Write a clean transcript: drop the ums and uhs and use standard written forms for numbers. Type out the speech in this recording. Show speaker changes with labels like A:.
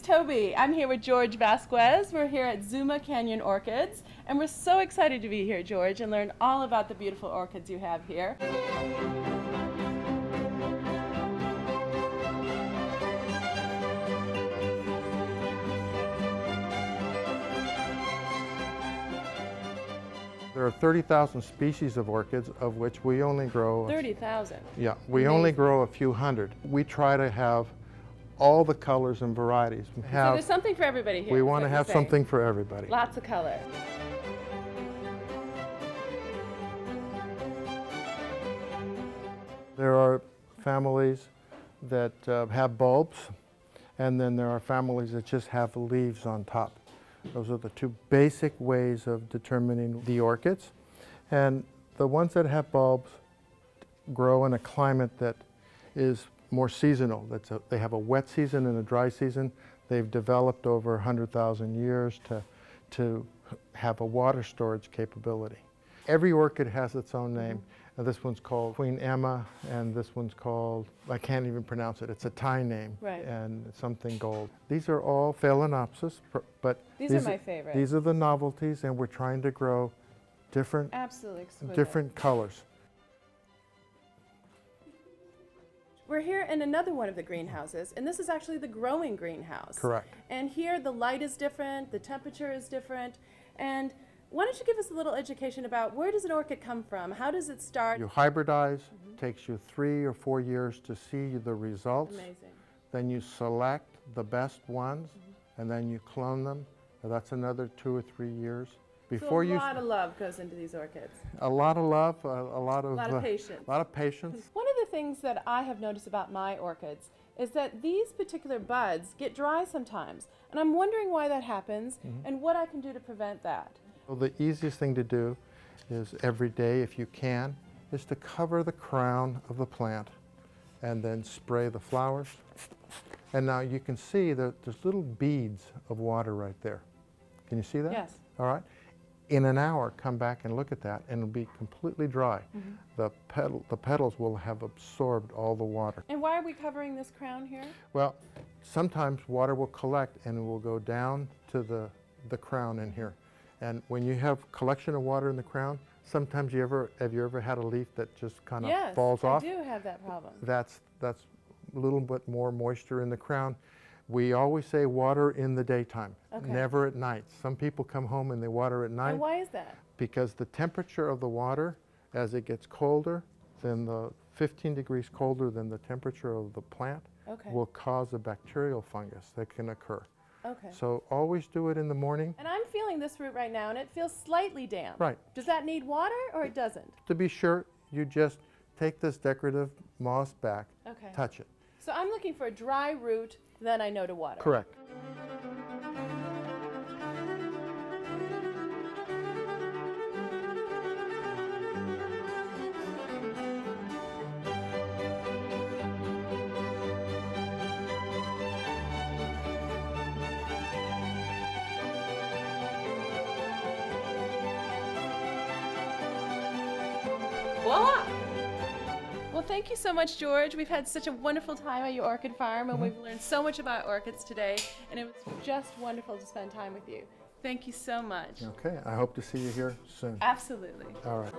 A: Tobi. I'm here with George Vazquez. We're here at Zuma Canyon Orchids, and we're so excited to be here, George, and learn all about the beautiful orchids you have here.
B: There are 30,000 species of orchids, of which we only grow...
A: 30,000?
B: Yeah, we only grow a few hundred. We try to have all the colors and varieties.
A: So there's something for everybody here.
B: We want to have something for everybody.
A: Lots of color.
B: There are families that have bulbs, and then there are families that just have leaves on top. Those are the two basic ways of determining the orchids. And the ones that have bulbs grow in a climate that is more seasonal. They have a wet season and a dry season. They've developed over 100,000 years to have a water storage capability. Every orchid has its own name. This one's called Queen Emma, and this one's called, I can't even pronounce it, it's a Thai name,
A: right.
B: And something gold. These are all Phalaenopsis, but
A: these are my favorite.
B: These are the novelties, and we're trying to grow different, different colors.
A: We're here in another one of the greenhouses, and this is actually the growing greenhouse.
B: Correct.
A: And here the light is different, the temperature is different, and why don't you give us a little education about where does an orchid come from? How does it start?
B: You hybridize, takes you 3 or 4 years to see the results.
A: Amazing.
B: Then you select the best ones, and then you clone them. Now that's another 2 or 3 years.
A: Before so a lot of love goes into these orchids.
B: A lot of love, a lot of
A: patience.
B: A lot of patience.
A: One of the things that I have noticed about my orchids is that these particular buds get dry sometimes. And I'm wondering why that happens and what I can do to prevent that.
B: Well, the easiest thing to do is every day, if you can, is to cover the crown of the plant and then spray the flowers. And now you can see that there's little beads of water right there. Can you see that?
A: Yes.
B: All right. In an hour, come back and look at that, and it'll be completely dry. The petals will have absorbed all the water.
A: And why are we covering this crown here?
B: Well, sometimes water will collect and it will go down to the crown in here. And when you have collection of water in the crown, sometimes have you ever had a leaf that just kind of falls off?
A: Yes, I do have that problem.
B: That's a little bit more moisture in the crown. We always say water in the daytime, never at night. Some people come home and they water at night.
A: And why is that?
B: Because the temperature of the water, as it gets colder, then the 15 degrees colder than the temperature of the plant, will cause a bacterial fungus that can occur. So always do it in the morning.
A: And I'm feeling this root right now, and it feels slightly damp.
B: Right.
A: Does that need water, or it doesn't?
B: To be sure, you just take this decorative moss back, touch it.
A: So I'm looking for a dry root, then I know to water.
B: Correct.
A: Voila! Well, thank you so much, George. We've had such a wonderful time at your orchid farm, and we've learned so much about orchids today, and it was just wonderful to spend time with you. Thank you so much.
B: Okay, I hope to see you here soon.
A: Absolutely.
B: All right.